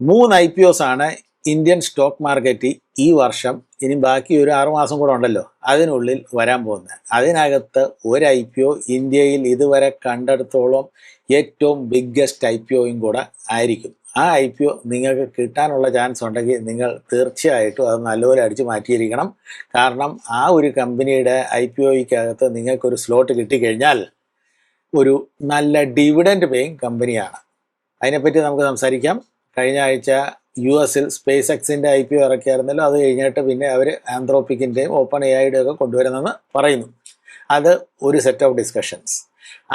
3 IPOs ആണ് Indian stock market ഈ വർഷം, ഇനി ബാക്കി ഒരു 6 മാസം കൂടെ ഉണ്ടല്ലോ, അതിനുള്ളിൽ വരാൻ പോകുന്നത്. അതിനകത്ത് ഒരു IPO ഇന്ത്യയിൽ ഇതുവരെ കണ്ടെടുത്തോളം ഏറ്റവും ബിഗ്ഗസ്റ്റ് IPOയും കൂടെ ആയിരിക്കും. ആ IPO നിങ്ങൾക്ക് കിട്ടാനുള്ള ചാൻസ് ഉണ്ടെങ്കിൽ നിങ്ങൾ തീർച്ചയായിട്ടും അത് നല്ലപോലെ അടിച്ചു മാറ്റിയിരിക്കണം. കാരണം ആ ഒരു കമ്പനിയുടെ IPOയ്ക്കകത്ത് നിങ്ങൾക്കൊരു സ്ലോട്ട് കിട്ടിക്കഴിഞ്ഞാൽ ഒരു നല്ല ഡിവിഡൻഡ് പേയിങ് കമ്പനിയാണ്. അതിനെപ്പറ്റി നമുക്ക് സംസാരിക്കാം. കഴിഞ്ഞ ആഴ്ച US സ്പേസ് എക്സിൻ്റെ IPO ഇറക്കിയായിരുന്നല്ലോ. അത് കഴിഞ്ഞിട്ട് പിന്നെ അവർ ആന്ത്രോപ്പിക്കിൻ്റെയും ഓപ്പൺ AIയുടെയും ഒക്കെ കൊണ്ടുവരുന്നെന്ന് പറയുന്നു. അത് ഒരു സെറ്റ് ഓഫ് ഡിസ്കഷൻസ്.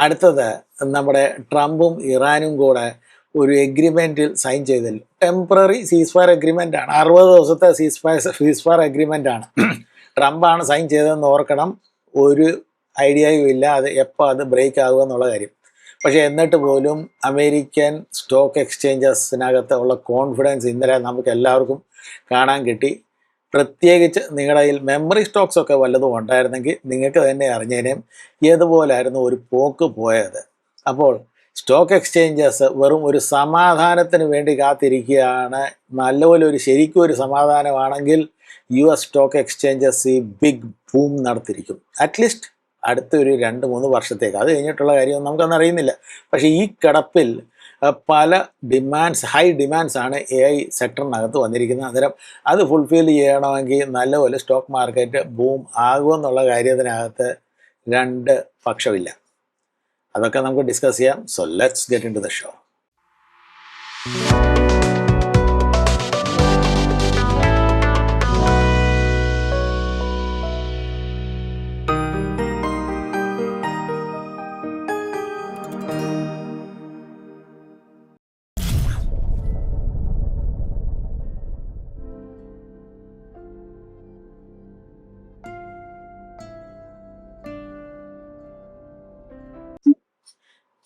അടുത്തത്, നമ്മുടെ ട്രംപും ഇറാനും കൂടെ ഒരു എഗ്രിമെൻറ്റിൽ സൈൻ ചെയ്തല്ലോ. ടെമ്പററി സീസ്ഫയർ എഗ്രിമെൻ്റ് ആണ്, 60 ദിവസത്തെ സീസ്ഫയർ എഗ്രിമെൻ്റ് ആണ്. ട്രംപാണ് സൈൻ ചെയ്തതെന്ന് ഓർക്കണം. ഒരു ഐഡിയയും ഇല്ല അത് എപ്പോൾ അത് ബ്രേക്ക് ആകുക എന്നുള്ള കാര്യം. പക്ഷേ എന്നിട്ട് പോലും അമേരിക്കൻ സ്റ്റോക്ക് എക്സ്ചേഞ്ചസിനകത്ത് ഉള്ള കോൺഫിഡൻസ് ഇന്നലെ നമുക്ക് എല്ലാവർക്കും കാണാൻ കിട്ടി. പ്രത്യേകിച്ച് നിങ്ങളുടെ കയ്യിൽ മെമ്മറി സ്റ്റോക്സ് ഒക്കെ വല്ലതും ഉണ്ടായിരുന്നെങ്കിൽ നിങ്ങൾക്ക് തന്നെ അറിഞ്ഞേനേം ഏതുപോലായിരുന്നു ഒരു പോക്ക് പോയത്. അപ്പോൾ സ്റ്റോക്ക് എക്സ്ചേഞ്ചസ് വെറും ഒരു സമാധാനത്തിന് വേണ്ടി കാത്തിരിക്കുകയാണ്. നല്ലപോലെ ശരിക്കും ഒരു സമാധാനമാണെങ്കിൽ US സ്റ്റോക്ക് എക്സ്ചേഞ്ചസ് ഈ ബിഗ് ബൂം നടത്തിയിരിക്കും. അറ്റ്ലീസ്റ്റ് അടുത്ത ഒരു 2-3 വർഷത്തേക്ക്. അത് കഴിഞ്ഞിട്ടുള്ള കാര്യം നമുക്കൊന്നും അറിയുന്നില്ല. പക്ഷേ ഈ കിടപ്പിൽ പല ഹൈ ഡിമാൻഡ്സ് ആണ് AI സെക്ടറിനകത്ത് വന്നിരിക്കുന്നത്. അന്നേരം അത് ഫുൾഫിൽ ചെയ്യണമെങ്കിൽ നല്ലപോലെ സ്റ്റോക്ക് മാർക്കറ്റ് ബൂം ആകുമെന്നുള്ള കാര്യത്തിനകത്ത് 2 പക്ഷമില്ല. അതൊക്കെ നമുക്ക് ഡിസ്കസ് ചെയ്യാം. So let's get into the show.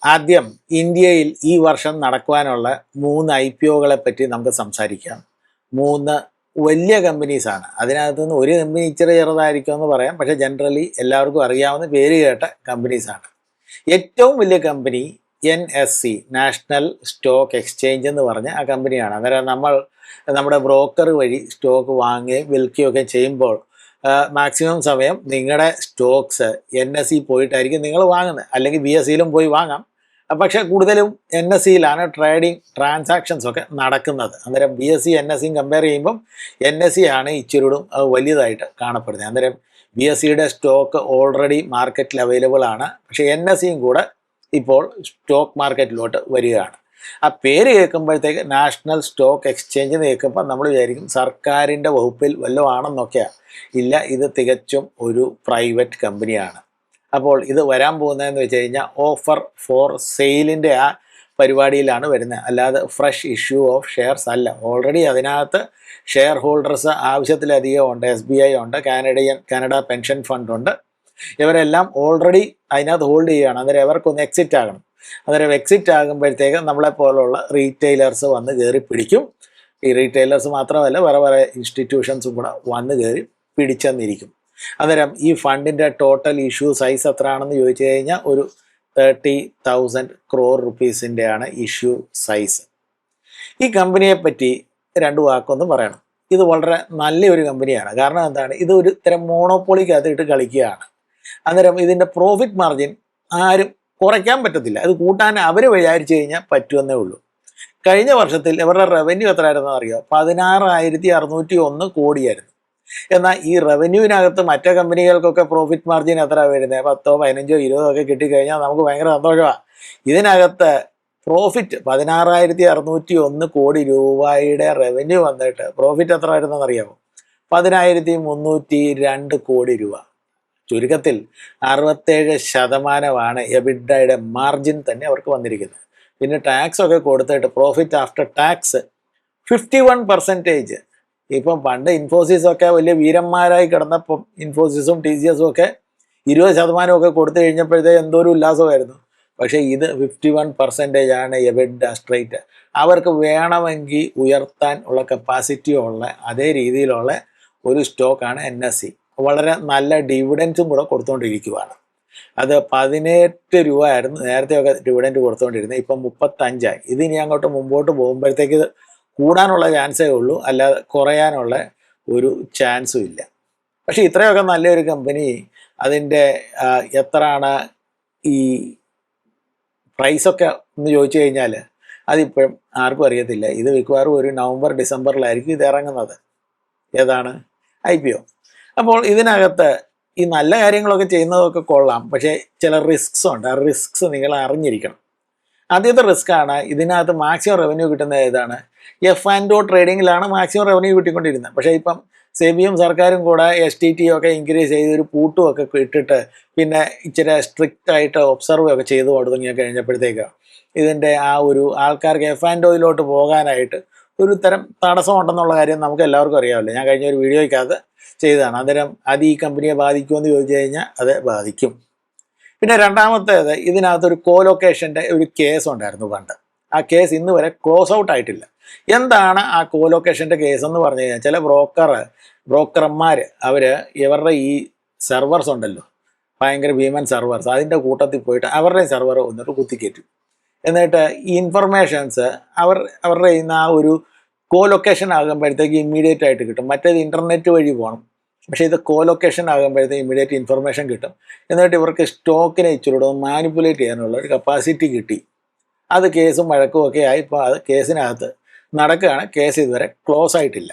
ആദ്യം ഇന്ത്യയിൽ ഈ വർഷം നടക്കുവാനുള്ള 3 IPOകളെ പറ്റി നമുക്ക് സംസാരിക്കാം. 3 വലിയ കമ്പനീസാണ്. അതിനകത്തുനിന്ന് ഒരു കമ്പനി ഇച്ചിരി ചെറുതായിരിക്കുമെന്ന് പറയാം. പക്ഷേ ജനറലി എല്ലാവർക്കും അറിയാവുന്ന പേര് കേട്ട കമ്പനീസാണ്. ഏറ്റവും വലിയ company NSE, national stock exchange എന്ന് പറഞ്ഞ ആ കമ്പനിയാണ്. അന്നേരം നമ്മുടെ ബ്രോക്കർ വഴി സ്റ്റോക്ക് വാങ്ങുകയും വിൽക്കുകയൊക്കെ ചെയ്യുമ്പോൾ മാക്സിമം സമയം നിങ്ങളുടെ സ്റ്റോക്സ് NSE പോയിട്ടായിരിക്കും നിങ്ങൾ വാങ്ങുന്നത്. അല്ലെങ്കിൽ BSEയിലും പോയി വാങ്ങാം. പക്ഷേ കൂടുതലും NSEയിലാണ് ട്രാൻസാക്ഷൻസ് ഒക്കെ നടക്കുന്നത്. അന്നേരം BSE NSEയും കമ്പയർ ചെയ്യുമ്പം NSE ആണ് ഇച്ചിരൂടും വലിയതായിട്ട് കാണപ്പെടുന്നത്. അന്നേരം BSEയുടെ സ്റ്റോക്ക് ഓൾറെഡി മാർക്കറ്റിൽ അവൈലബിൾ ആണ്. പക്ഷേ NSEയും കൂടെ ഇപ്പോൾ സ്റ്റോക്ക് മാർക്കറ്റിലോട്ട് വരികയാണ്. ആ പേര് കേൾക്കുമ്പോഴത്തേക്ക് നാഷണൽ സ്റ്റോക്ക് എക്സ്ചേഞ്ച് എന്ന് കേൾക്കുമ്പോൾ നമ്മൾ വിചാരിക്കും സർക്കാരിൻ്റെ വകുപ്പിൽ വല്ലതും ആണെന്നൊക്കെയാണ്. ഇല്ല, ഇത് തികച്ചും ഒരു പ്രൈവറ്റ് കമ്പനിയാണ്. അപ്പോൾ ഇത് വരാൻ പോകുന്നതെന്ന് വെച്ച് കഴിഞ്ഞാൽ ഓഫർ ഫോർ സെയിലിൻ്റെ ആ പരിപാടിയിലാണ് വരുന്നത്. അല്ലാതെ ഫ്രഷ് ഇഷ്യൂ ഓഫ് ഷെയർസ് അല്ല. ഓൾറെഡി അതിനകത്ത് ഷെയർ ഹോൾഡേഴ്സ് ആവശ്യത്തിലധികം ഉണ്ട്. SBI ഉണ്ട്, കാനഡ പെൻഷൻ ഫണ്ട് ഉണ്ട്. ഇവരെല്ലാം ഓൾറെഡി അതിനകത്ത് ഹോൾഡ് ചെയ്യുകയാണ്. അന്നേരം ഇവർക്കൊന്ന് എക്സിറ്റ് ആകണം. അന്നേരം എക്സിറ്റ് ആകുമ്പോഴത്തേക്ക് നമ്മളെപ്പോലുള്ള റീറ്റെയിലേഴ്സ് വന്ന് കയറി പിടിക്കും. ഈ റീറ്റെയിലേഴ്സ് മാത്രമല്ല വേറെ ഇൻസ്റ്റിറ്റ്യൂഷൻസും കൂടെ വന്ന് കയറി പിടിച്ചെന്നിരിക്കും. അന്നേരം ഈ ഫണ്ടിൻ്റെ ടോട്ടൽ ഇഷ്യൂ സൈസ് എത്രയാണെന്ന് ചോദിച്ചു കഴിഞ്ഞാൽ ഒരു 30,000 crore rupeesൻ്റെയാണ് ഇഷ്യൂ സൈസ്. ഈ കമ്പനിയെ പറ്റി 2 വാക്കൊന്നും പറയണം. ഇത് വളരെ നല്ലൊരു കമ്പനിയാണ്. കാരണം എന്താണ്, ഇത് ഒരു തരം മോണോപ്പൊളിക്കകത്തിട്ട് കളിക്കുകയാണ്. അന്നേരം ഇതിൻ്റെ പ്രോഫിറ്റ് മാർജിൻ ആരും കുറയ്ക്കാൻ പറ്റത്തില്ല. അത് കൂട്ടാൻ അവർ വിചാരിച്ചു കഴിഞ്ഞാൽ പറ്റുമെന്നേ ഉള്ളൂ. കഴിഞ്ഞ വർഷത്തിൽ ഇവരുടെ റവന്യൂ എത്രയായിരുന്നെന്ന് അറിയോ? 16,601 കോടിയായിരുന്നു. എന്നാൽ ഈ റവന്യൂവിനകത്ത് മറ്റേ കമ്പനികൾക്കൊക്കെ പ്രോഫിറ്റ് മാർജിൻ എത്ര വരുന്നത്? 10, 15, 20 ഒക്കെ കിട്ടിക്കഴിഞ്ഞാൽ നമുക്ക് ഭയങ്കര സന്തോഷമാണ്. ഇതിനകത്ത് പ്രോഫിറ്റ് 16,601 കോടി രൂപയുടെ റവന്യൂ വന്നിട്ട് പ്രോഫിറ്റ് എത്ര വരുന്നതെന്ന് അറിയാമോ? 10,302 കോടി രൂപ. ചുരുക്കത്തിൽ 67% എബിഡയുടെ മാർജിൻ തന്നെ അവർക്ക് വന്നിരിക്കുന്നത്. പിന്നെ ടാക്സ് ഒക്കെ കൊടുത്തിട്ട് പ്രോഫിറ്റ് ആഫ്റ്റർ ടാക്സ് 51%. ഇപ്പം പണ്ട് ഇൻഫോസിസൊക്കെ വലിയ വീരന്മാരായി കിടന്നപ്പം ഇൻഫോസിസും TCSും ഒക്കെ 20% ഒക്കെ കൊടുത്തു കഴിഞ്ഞപ്പോഴത്തേക്ക് എന്തോ ഒരു ഉല്ലാസമായിരുന്നു. പക്ഷേ ഇത് 51% ആണ് എബിഡ സ്ട്രേറ്റ്. അവർക്ക് വേണമെങ്കിൽ ഉയർത്താൻ ഉള്ള കപ്പാസിറ്റി ഉള്ള അതേ രീതിയിലുള്ള ഒരു സ്റ്റോക്കാണ് NSE. വളരെ നല്ല ഡിവിഡൻസും കൂടെ കൊടുത്തുകൊണ്ടിരിക്കുകയാണ്. അത് 18 രൂപയായിരുന്നു നേരത്തെയൊക്കെ ഡിവിഡൻറ്റ് കൊടുത്തുകൊണ്ടിരുന്നത്. ഇപ്പം 35 ആയി. ഇതിനി അങ്ങോട്ട് മുമ്പോട്ട് പോകുമ്പോഴത്തേക്ക് കൂടാനുള്ള ചാൻസേ ഉള്ളൂ, അല്ലാതെ കുറയാനുള്ള ഒരു ചാൻസും ഇല്ല. പക്ഷേ ഇത്രയൊക്കെ നല്ലൊരു കമ്പനി അതിൻ്റെ എത്രയാണ് ഈ പ്രൈസൊക്കെ എന്ന് ചോദിച്ചു കഴിഞ്ഞാൽ അതിപ്പോഴും ആർക്കും അറിയത്തില്ല. ഇത് മിക്കവാറും ഒരു നവംബർ ഡിസംബറിലായിരിക്കും ഇത് ഇറങ്ങുന്നത്. ഏതാണ്? IPO. അപ്പോൾ ഇതിനകത്ത് ഈ നല്ല കാര്യങ്ങളൊക്കെ ചെയ്യുന്നതൊക്കെ കൊള്ളാം, പക്ഷേ ചില റിസ്ക്സ് ഉണ്ട്. ആ റിസ്ക്സ് നിങ്ങൾ അറിഞ്ഞിരിക്കണം. ആദ്യത്തെ റിസ്ക്കാണ്, ഇതിനകത്ത് മാക്സിമം റവന്യൂ കിട്ടുന്നത് ഏതാണ്? F&O ട്രേഡിങ്ങിലാണ് maximum revenue കിട്ടിക്കൊണ്ടിരുന്നത്. പക്ഷേ ഇപ്പം സെബിയും സർക്കാരും കൂടെ STT ഒക്കെ ഇൻക്രീസ് ചെയ്ത് ഒരു പൂട്ടും ഒക്കെ ഇട്ടിട്ട് പിന്നെ ഇച്ചിരി സ്ട്രിക്റ്റ് ആയിട്ട് ഒബ്സർവ് ഒക്കെ ചെയ്തു തുടങ്ങി കഴിഞ്ഞപ്പോഴത്തേക്ക് ഇതിൻ്റെ ആ ഒരു ആൾക്കാർക്ക് F&Oയിലോട്ട് പോകാനായിട്ട് ഒരു തരം തടസ്സമുണ്ടെന്നുള്ള കാര്യം നമുക്ക് എല്ലാവർക്കും അറിയാമല്ലോ. ഞാൻ കഴിഞ്ഞ ഒരു വീഡിയോയ്ക്കകത്ത് ചെയ്തതാണ്. അന്നേരം അത് ഈ കമ്പനിയെ ബാധിക്കുമെന്ന് ചോദിച്ചു കഴിഞ്ഞാൽ അത് ബാധിക്കും. പിന്നെ രണ്ടാമത്തേത്, ഇതിനകത്തൊരു കോലൊക്കേഷൻ്റെ ഒരു കേസ് ഉണ്ടായിരുന്നു പണ്ട്. ആ കേസ് ഇന്ന് വരെ ക്ലോസ് ഔട്ട് ആയിട്ടില്ല. എന്താണ് ആ കോലൊക്കേഷൻ്റെ കേസ് എന്ന് പറഞ്ഞു കഴിഞ്ഞാൽ, ചില ബ്രോക്കർമാർ ഇവരുടെ ഈ സെർവേഴ്സ് ഉണ്ടല്ലോ, ഭയങ്കര ഭീമൻ സെർവേഴ്സ്, അതിൻ്റെ കൂട്ടത്തിൽ പോയിട്ട് അവരുടെ സെർവർ വന്നിട്ട് കുത്തിക്കയറ്റും. എന്നിട്ട് ഈ ഇൻഫർമേഷൻസ് അവരുടെ ഇന്ന് ആ ഒരു കോലൊക്കേഷൻ ആകുമ്പോഴത്തേക്ക് ഇമ്മീഡിയറ്റ് ആയിട്ട് കിട്ടും. മറ്റേത് ഇൻ്റർനെറ്റ് വഴി പോകണം. പക്ഷേ ഇത് കോലൊക്കേഷൻ ആകുമ്പോഴത്തേക്ക് ഇമ്മീഡിയറ്റ് ഇൻഫർമേഷൻ കിട്ടും. എന്നിട്ട് ഇവർക്ക് സ്റ്റോക്കിനെ ഇച്ചിരൂടെ മാനിപ്പുലേറ്റ് ചെയ്യാനുള്ള ഒരു കപ്പാസിറ്റി കിട്ടി. അത് കേസും വഴക്കും ഒക്കെ ആയി ഇപ്പോൾ അത് കേസിനകത്ത് നടക്കുകയാണ്. കേസ് ഇതുവരെ ക്ലോസ് ആയിട്ടില്ല.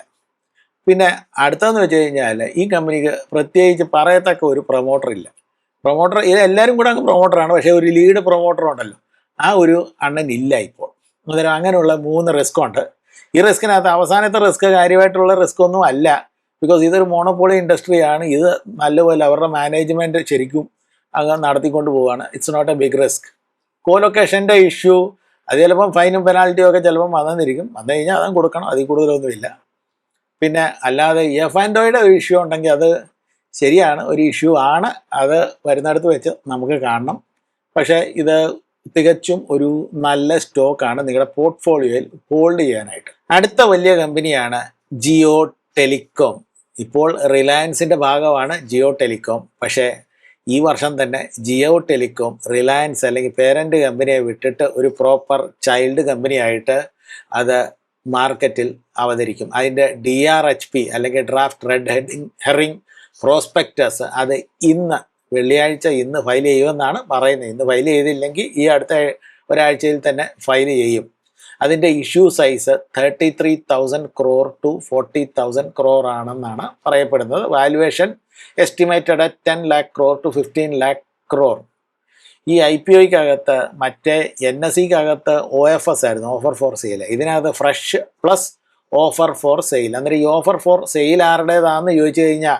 പിന്നെ അടുത്തതെന്ന് വെച്ച് കഴിഞ്ഞാൽ ഈ കമ്പനിക്ക് പ്രത്യേകിച്ച് പറയത്തക്ക ഒരു പ്രൊമോട്ടർ ഇല്ല. ഇത് എല്ലാവരും കൂടെ അങ്ങ് പ്രൊമോട്ടറാണ്, പക്ഷേ ഒരു ലീഡ് പ്രൊമോട്ടർ ഉണ്ടല്ലോ, ആ ഒരു അണ്ണൻ ഇല്ല ഇപ്പോൾ. അന്നേരം അങ്ങനെയുള്ള 3 റിസ്ക് ഉണ്ട്. ഈ റിസ്കിനകത്ത് അവസാനത്തെ റിസ്ക് കാര്യമായിട്ടുള്ള റിസ്ക് ഒന്നും അല്ല. ബിക്കോസ് ഇതൊരു മോണോപോളി ഇൻഡസ്ട്രിയാണ്. ഇത് നല്ലപോലെ അവരുടെ മാനേജ്മെൻറ്റ് ശരിക്കും അങ്ങ് നടത്തിക്കൊണ്ട് പോവുകയാണ്. It's not a big risk. കോലൊക്കേഷൻ്റെ ഇഷ്യൂ അത് ചിലപ്പം ഫൈനും പെനാൽറ്റിയും ഒക്കെ ചിലപ്പം വന്നിരിക്കും. വന്നു കഴിഞ്ഞാൽ അതും കൊടുക്കണം, അതിൽ കൂടുതലൊന്നുമില്ല. പിന്നെ അല്ലാതെ F&Oയുടെ ഒരു ഇഷ്യൂ ഉണ്ടെങ്കിൽ അത് ശരിയാണ്, ഒരു ഇഷ്യൂ ആണ്. അത് വരുന്നിടത്ത് വെച്ച് നമുക്ക് കാണണം. പക്ഷേ ഇത് തികച്ചും ഒരു നല്ല സ്റ്റോക്കാണ് നിങ്ങളുടെ പോർട്ട്ഫോളിയോയിൽ ഹോൾഡ് ചെയ്യാനായിട്ട്. അടുത്ത വലിയ കമ്പനിയാണ് ജിയോ ടെലികോം. ഇപ്പോൾ റിലയൻസിൻ്റെ ഭാഗമാണ് ജിയോ ടെലികോം. പക്ഷേ ഈ വർഷം തന്നെ ജിയോ ടെലികോം റിലയൻസ് അല്ലെങ്കിൽ പേരൻ്റ് കമ്പനിയെ വിട്ടിട്ട് ഒരു പ്രോപ്പർ ചൈൽഡ് കമ്പനിയായിട്ട് അത് മാർക്കറ്റിൽ അവതരിക്കും. അതിൻ്റെ DRHP അല്ലെങ്കിൽ ഡ്രാഫ്റ്റ് റെഡ് ഹെറിംഗ് പ്രോസ്പെക്ടസ് അത് വെള്ളിയാഴ്ച ഇന്ന് ഫയൽ ചെയ്യുമെന്നാണ് പറയുന്നത്. ഇന്ന് ഫയൽ ചെയ്തില്ലെങ്കിൽ ഈ അടുത്ത ഒരാഴ്ചയിൽ തന്നെ ഫയൽ ചെയ്യും. അതിൻ്റെ issue size 33,000 crore to 40,000 crore ആണെന്നാണ് പറയപ്പെടുന്നത്. Valuation estimated 10 lakh crore to 15 lakh crore. ഈ IPOയ്ക്കകത്ത് മറ്റേ NSEക്കകത്ത് OFS ആയിരുന്നു, ഓഫർ ഫോർ സെയിൽ. ഇതിനകത്ത് fresh plus offer for sale. അന്നേരം ഈ ഓഫർ ഫോർ സെയിൽ ആരുടേതാണെന്ന് ചോദിച്ചു കഴിഞ്ഞാൽ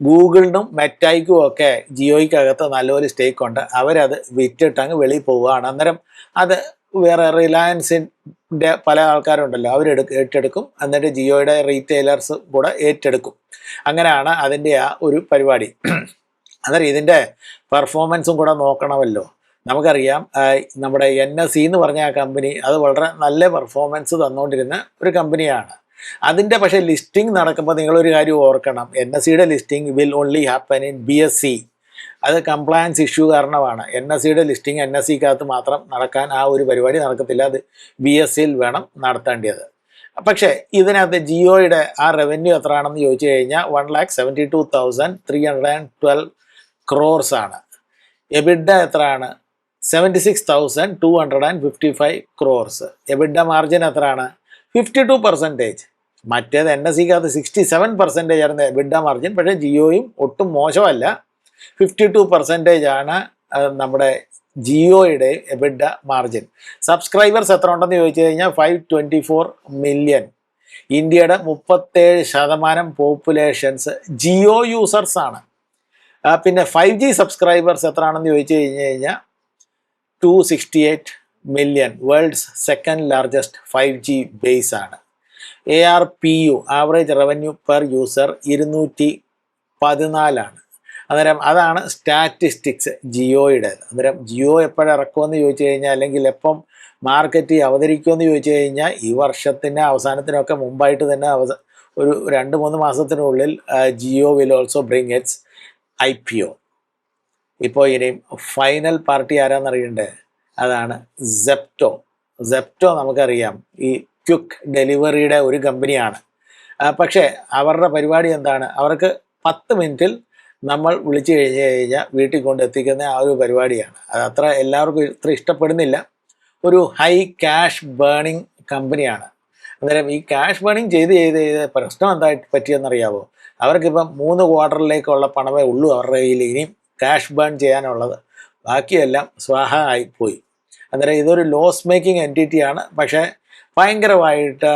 ഗൂഗിളിനും മെറ്റയ്ക്കും ഒക്കെ ജിയോയ്ക്കകത്ത് നല്ലൊരു സ്റ്റേക്ക് ഉണ്ട്. അവരത് വിറ്റിട്ടങ്ങ് വെളിയിൽ പോവുകയാണ്. അന്നേരം അത് വേറെ റിലയൻസിൻ്റെ പല ആൾക്കാരുണ്ടല്ലോ, ഏറ്റെടുക്കും. എന്നിട്ട് ജിയോയുടെ റീറ്റെയിലേഴ്സ് കൂടെ ഏറ്റെടുക്കും. അങ്ങനെയാണ് അതിൻ്റെ ആ ഒരു പരിപാടി. അന്നേരം ഇതിൻ്റെ പെർഫോമൻസും കൂടെ നോക്കണമല്ലോ. നമുക്കറിയാം നമ്മുടെ NSE എന്ന് പറഞ്ഞ ആ കമ്പനി അത് വളരെ നല്ല പെർഫോമൻസ് തന്നുകൊണ്ടിരുന്ന ഒരു കമ്പനിയാണ്. അതിൻ്റെ പക്ഷേ ലിസ്റ്റിംഗ് നടക്കുമ്പോൾ നിങ്ങളൊരു കാര്യം ഓർക്കണം, NSEയുടെ listing will only happen in BSE. അത് കംപ്ലയൻസ് ഇഷ്യൂ കാരണമാണ്. NSEയുടെ ലിസ്റ്റിംഗ് NSEക്കകത്ത് മാത്രം നടക്കാൻ ആ ഒരു പരിപാടി നടക്കത്തില്ല. അത് BSEയിൽ വേണം നടത്തേണ്ടത്. പക്ഷേ ഇതിനകത്ത് ജിയോയുടെ ആ റവന്യൂ എത്രയാണെന്ന് ചോദിച്ചു കഴിഞ്ഞാൽ 1,72,312 crores ആണ്. എബിഡ എത്രയാണ്? 76,255 crores. എബിഡ മാർജിൻ എത്രയാണ്? 52%. മറ്റേത് NSEക്കകത്ത് 67% ആയിരുന്നു എബിഡ മാർജിൻ. പക്ഷേ ജിയോയും ഒട്ടും മോശമല്ല. 52% ആണ് നമ്മുടെ ജിയോയുടെ എബിഡ മാർജിൻ. സബ്സ്ക്രൈബേഴ്സ് എത്ര ഉണ്ടെന്ന് ചോദിച്ചു കഴിഞ്ഞാൽ 524 million. ഇന്ത്യയുടെ 37% പോപ്പുലേഷൻസ് ജിയോ യൂസേഴ്സ് ആണ്. പിന്നെ 5G സബ്സ്ക്രൈബേഴ്സ് എത്ര ആണെന്ന് ചോദിച്ചു കഴിഞ്ഞാൽ 268 million. World's second largest 5G base ആണ്. ARPU average revenue per user 214 ആണ്. അന്നേരം അതാണ് സ്റ്റാറ്റിസ്റ്റിക്സ് ജിയോയുടെ. അന്നേരം ജിയോ എപ്പോഴിറക്കുമെന്ന് ചോദിച്ചു കഴിഞ്ഞാൽ, അല്ലെങ്കിൽ എപ്പം മാർക്കറ്റ് അവതരിക്കുമെന്ന് ചോദിച്ചു കഴിഞ്ഞാൽ, ഈ വർഷത്തിൻ്റെ അവസാനത്തിനൊക്കെ മുമ്പായിട്ട് തന്നെ ഒരു 2-3 മാസത്തിനുള്ളിൽ Jio will also bring its IPO. ഇപ്പോൾ ഇനിയും ഫൈനൽ പാർട്ടി ആരാന്നറിയണ്ടേ? അതാണ് സെപ്റ്റോ. നമുക്കറിയാം ഈ ക്വിക്ക് ഡെലിവറിയുടെ ഒരു കമ്പനിയാണ്. പക്ഷേ അവരുടെ പരിപാടി എന്താണ്? അവർക്ക് 10 മിനിറ്റിൽ നമ്മൾ വിളിച്ചു കഴിഞ്ഞാൽ വീട്ടിൽ കൊണ്ട് എത്തിക്കുന്ന ആ ഒരു പരിപാടിയാണ്. അത് അത്ര എല്ലാവർക്കും ഇത്ര ഇഷ്ടപ്പെടുന്നില്ല. ഒരു ഹൈ ക്യാഷ് ബേണിംഗ് കമ്പനിയാണ്. അന്നേരം ഈ ക്യാഷ് ബേണിംഗ് ചെയ്ത് പ്രശ്നം എന്തായിട്ട് പറ്റിയെന്നറിയാവോ? അവർക്കിപ്പം 3 ക്വാർട്ടറിലേക്കുള്ള പണമേ ഉള്ളൂ അവരുടെ കയ്യിൽ ഇനിയും ക്യാഷ് ബേൺ ചെയ്യാനുള്ളത്. ബാക്കിയെല്ലാം സ്വാഹ ആയിപ്പോയി. അന്നേരം ഇതൊരു ലോസ് മേക്കിംഗ് എൻറ്റിറ്റിയാണ്. പക്ഷേ ഭയങ്കരമായിട്ട്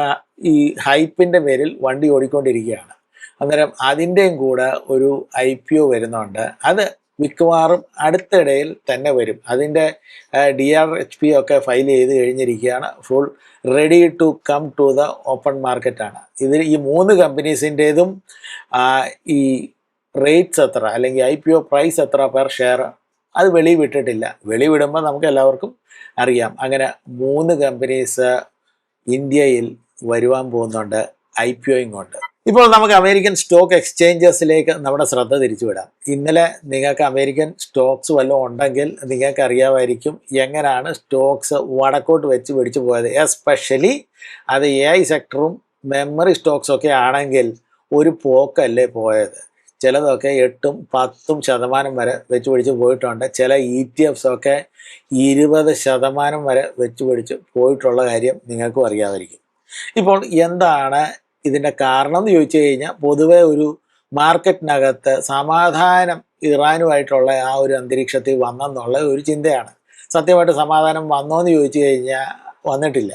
ഈ ഹൈപ്പിൻ്റെ പേരിൽ വണ്ടി ഓടിക്കൊണ്ടിരിക്കുകയാണ്. അന്നേരം അതിൻ്റെയും കൂടെ ഒരു IPO വരുന്നുണ്ട്. അത് മിക്കവാറും അടുത്തിടയിൽ തന്നെ വരും. അതിൻ്റെ DRHP ഒക്കെ ഫയൽ ചെയ്ത് കഴിഞ്ഞിരിക്കുകയാണ്. Full ready to come to the open മാർക്കറ്റാണ്. ഇതിൽ ഈ 3 കമ്പനീസിൻ്റേതും ഈ റേറ്റ്സ് എത്ര അല്ലെങ്കിൽ IPO പ്രൈസ് എത്ര പെർ ഷെയർ അത് വെളിവിട്ടിട്ടില്ല. വെളിവിടുമ്പോൾ നമുക്ക് എല്ലാവർക്കും അറിയാം. അങ്ങനെ 3 കമ്പനീസ് ഇന്ത്യയിൽ വരുവാൻ പോകുന്നുണ്ട്, IPOയും കൊണ്ട്. ഇപ്പോൾ നമുക്ക് അമേരിക്കൻ സ്റ്റോക്ക് എക്സ്ചേഞ്ചസിലേക്ക് നമ്മുടെ ശ്രദ്ധ തിരിച്ചുവിടാം. ഇന്നലെ നിങ്ങൾക്ക് അമേരിക്കൻ സ്റ്റോക്സ് വല്ലതും ഉണ്ടെങ്കിൽ നിങ്ങൾക്ക് അറിയാമായിരിക്കും എങ്ങനെയാണ് സ്റ്റോക്സ് വടക്കോട്ട് വെച്ച് പിടിച്ചു പോയത്. എസ്പെഷ്യലി അത് AI സെക്ടറും മെമ്മറി സ്റ്റോക്സൊക്കെ ആണെങ്കിൽ ഒരു പോക്കല്ലേ പോയത്. ചിലതൊക്കെ 8-10% വരെ വെച്ച് പിടിച്ച് പോയിട്ടുണ്ട്. ചില ETFs ഒക്കെ 20% വരെ വെച്ച് പിടിച്ച് പോയിട്ടുള്ള കാര്യം നിങ്ങൾക്കും അറിയാമായിരിക്കും. ഇപ്പോൾ എന്താണ് ഇതിൻ്റെ കാരണം എന്ന് ചോദിച്ചു കഴിഞ്ഞാൽ, പൊതുവെ ഒരു മാർക്കറ്റിനകത്ത് സമാധാനം ഇറാനുമായിട്ടുള്ള ആ ഒരു അന്തരീക്ഷത്തിൽ വന്നെന്നുള്ള ഒരു ചിന്തയാണ്. സത്യമായിട്ട് സമാധാനം വന്നോ എന്ന് ചോദിച്ചു കഴിഞ്ഞാൽ വന്നിട്ടില്ല.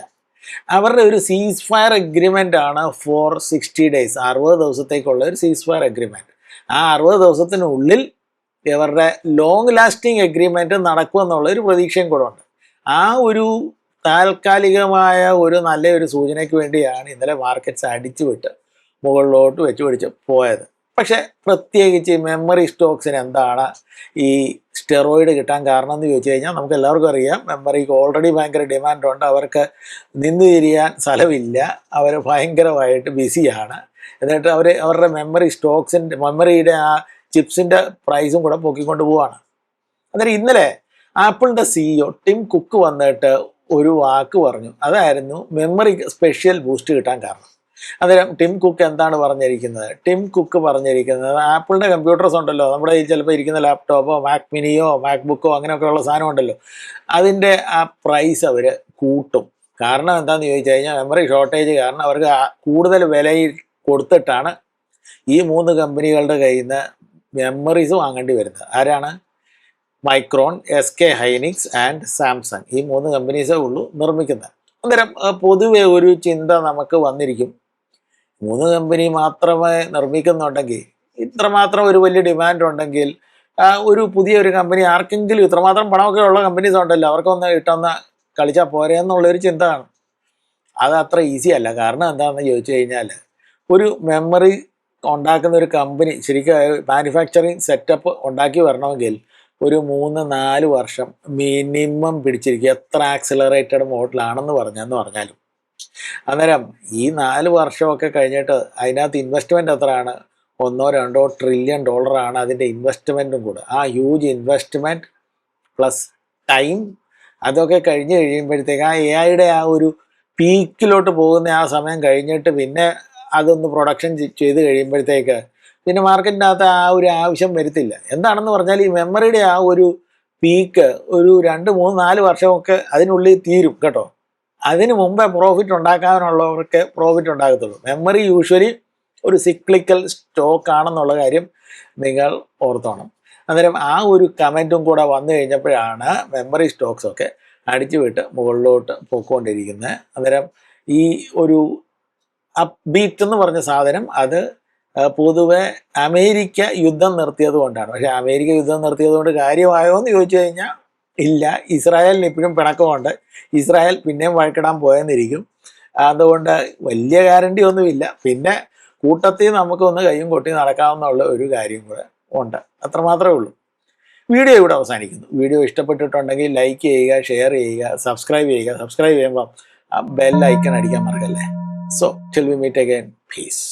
അവരുടെ ഒരു സീസ് ഫയർ എഗ്രിമെൻ്റ് ആണ് ഫോർ 60 days, 60 ദിവസത്തേക്കുള്ള ഒരു സീസ് ഫയർ എഗ്രിമെൻറ്റ്. ആ 60 ദിവസത്തിനുള്ളിൽ ഇവരുടെ ലോങ് ലാസ്റ്റിംഗ് എഗ്രിമെൻറ്റ് നടക്കുമെന്നുള്ള ഒരു പ്രതീക്ഷയും കൂടെ ഉണ്ട്. ആ ഒരു താൽക്കാലികമായ ഒരു നല്ലൊരു സൂചനയ്ക്ക് വേണ്ടിയാണ് ഇന്നലെ മാർക്കറ്റ്സ് അടിച്ചു വിട്ട് മുകളിലോട്ട് വെച്ച് പിടിച്ച് പോയത്. പക്ഷേ പ്രത്യേകിച്ച് മെമ്മറി സ്റ്റോക്സിന് എന്താണ് ഈ സ്റ്റെറോയിഡ് കിട്ടാൻ കാരണം എന്ന് ചോദിച്ചു കഴിഞ്ഞാൽ നമുക്ക് എല്ലാവർക്കും അറിയാം. മെമ്മറിക്ക് ഓൾറെഡി ഭയങ്കര ഡിമാൻഡുണ്ട്. അവർക്ക് നിന്ന് തിരിയാൻ സ്ഥലമില്ല. അവർ ഭയങ്കരമായിട്ട് ബിസിയാണ്. എന്നിട്ട് അവരുടെ മെമ്മറിയുടെ ആ ചിപ്സിൻ്റെ പ്രൈസും കൂടെ പൊക്കിക്കൊണ്ട് പോവാണ്. അന്നേരം ഇന്നലെ ആപ്പിളിൻ്റെ CEO ടിം കുക്ക് വന്നിട്ട് ഒരു വാക്ക് പറഞ്ഞു. അതായിരുന്നു മെമ്മറിക്ക് സ്പെഷ്യൽ ബൂസ്റ്റ് കിട്ടാൻ കാരണം. അന്നേരം ടിം കുക്ക് എന്താണ് പറഞ്ഞിരിക്കുന്നത്? ടിം കുക്ക് പറഞ്ഞിരിക്കുന്നത് ആപ്പിളിൻ്റെ കമ്പ്യൂട്ടേഴ്സ് ഉണ്ടല്ലോ, നമ്മുടെ ഈ ചിലപ്പോൾ ഇരിക്കുന്ന ലാപ്ടോപ്പോ മാക് മിനിയോ മാക് ബുക്കോ അങ്ങനെയൊക്കെയുള്ള സാധനം ഉണ്ടല്ലോ, അതിൻ്റെ ആ പ്രൈസ് അവർ കൂട്ടും. കാരണം എന്താണെന്ന് ചോദിച്ചു കഴിഞ്ഞാൽ മെമ്മറി ഷോർട്ടേജ് കാരണം അവർക്ക് കൂടുതൽ വിലയിൽ കൊടുത്തിട്ടാണ് ഈ 3 കമ്പനികളുടെ കയ്യിൽ നിന്ന് മെമ്മറീസ് വാങ്ങേണ്ടി വരുന്നത്. ആരാണ്? Micron, SK Hynix and Samsung. ഈ 3 കമ്പനീസേ ഉള്ളൂ നിർമ്മിക്കുന്നത്. അന്നേരം പൊതുവെ ഒരു ചിന്ത നമുക്ക് വന്നിരിക്കും, 3 കമ്പനി മാത്രമേ നിർമ്മിക്കുന്നുണ്ടെങ്കിൽ, ഇത്രമാത്രം ഒരു വലിയ ഡിമാൻഡ് ഉണ്ടെങ്കിൽ ഒരു പുതിയൊരു കമ്പനി ആർക്കെങ്കിലും ഇത്രമാത്രം പണമൊക്കെ ഉള്ള കമ്പനീസ് ഉണ്ടല്ലോ, അവർക്കൊന്ന് ഇട്ടൊന്ന് കളിച്ചാൽ പോരെ എന്നുള്ളൊരു ചിന്തയാണ്. അത് അത്ര ഈസി അല്ല. കാരണം എന്താണെന്ന് ചോദിച്ചു കഴിഞ്ഞാൽ, ഒരു മെമ്മറി ഉണ്ടാക്കുന്ന ഒരു കമ്പനി ശരിക്കും മാനുഫാക്ചറിങ് സെറ്റപ്പ് ഉണ്ടാക്കി വരണമെങ്കിൽ ഒരു 3-4 വർഷം മിനിമം പിടിച്ചിരിക്കുക. എത്ര ആക്സിലറേറ്റഡ് മോഡലാണെന്ന് പറഞ്ഞാലും. അന്നേരം ഈ 4 വർഷമൊക്കെ കഴിഞ്ഞിട്ട് അതിനകത്ത് ഇൻവെസ്റ്റ്മെൻറ്റ് എത്രയാണ്? $1-2 ട്രില്യൺ അതിൻ്റെ ഇൻവെസ്റ്റ്മെൻറ്റും കൂടെ. ആ ഹ്യൂജ് ഇൻവെസ്റ്റ്മെൻറ്റ് പ്ലസ് ടൈം അതൊക്കെ കഴിഞ്ഞ് കഴിയുമ്പോഴത്തേക്ക് ആ AIയുടെ ആ ഒരു പീക്കിലോട്ട് പോകുന്ന ആ സമയം കഴിഞ്ഞിട്ട് പിന്നെ അതൊന്ന് പ്രൊഡക്ഷൻ ചെയ്ത് കഴിയുമ്പോഴത്തേക്ക് പിന്നെ മാർക്കറ്റിനകത്ത് ആ ഒരു ആവശ്യം വരത്തില്ല. എന്താണെന്ന് പറഞ്ഞാൽ ഈ മെമ്മറിയുടെ ആ ഒരു പീക്ക് ഒരു 2-3-4 വർഷമൊക്കെ അതിനുള്ളിൽ തീരും കേട്ടോ. അതിന് മുമ്പേ പ്രോഫിറ്റ് ഉണ്ടാക്കാനുള്ളവർക്ക് പ്രോഫിറ്റ് ഉണ്ടാകത്തുള്ളൂ. മെമ്മറി യൂഷ്വലി ഒരു സിക്ലിക്കൽ സ്റ്റോക്ക് ആണെന്നുള്ള കാര്യം നിങ്ങൾ ഓർത്തോണം. അന്നേരം ആ ഒരു കമൻറ്റും കൂടെ വന്നു കഴിഞ്ഞപ്പോഴാണ് മെമ്മറി സ്റ്റോക്സൊക്കെ അടിച്ചു വിട്ട് മുകളിലോട്ട് പോയിക്കൊണ്ടിരിക്കുന്നത്. അന്നേരം ഈ ഒരു അപ്ബീറ്റ് എന്ന് പറഞ്ഞ സാധനം അത് പൊതുവെ അമേരിക്ക യുദ്ധം നിർത്തിയത് കൊണ്ടാണ്. പക്ഷേ അമേരിക്ക യുദ്ധം നിർത്തിയത് കൊണ്ട് കാര്യമായോ എന്ന് ചോദിച്ചു കഴിഞ്ഞാൽ ഇല്ല. ഇസ്രായേലിന് ഇപ്പോഴും പിണക്കമുണ്ട്. ഇസ്രായേൽ പിന്നെയും വഴക്കിടാൻ പോയെന്നിരിക്കും. അതുകൊണ്ട് വലിയ ഗ്യാരണ്ടി ഒന്നുമില്ല. പിന്നെ കൂട്ടത്തിൽ നമുക്കൊന്ന് കയ്യും കൊട്ടി നടക്കാവുന്നുള്ള ഒരു കാര്യം കൂടെ ഉണ്ട്. അത്രമാത്രമേ ഉള്ളൂ. വീഡിയോ ഇവിടെ അവസാനിക്കുന്നു. വീഡിയോ ഇഷ്ടപ്പെട്ടിട്ടുണ്ടെങ്കിൽ ലൈക്ക് ചെയ്യുക, ഷെയർ ചെയ്യുക, സബ്സ്ക്രൈബ് ചെയ്യുക. സബ്സ്ക്രൈബ് ചെയ്യുമ്പം ആ ബെൽ ഐക്കൺ അടിക്കാൻ മറക്കല്ലേ. So till we meet again, peace.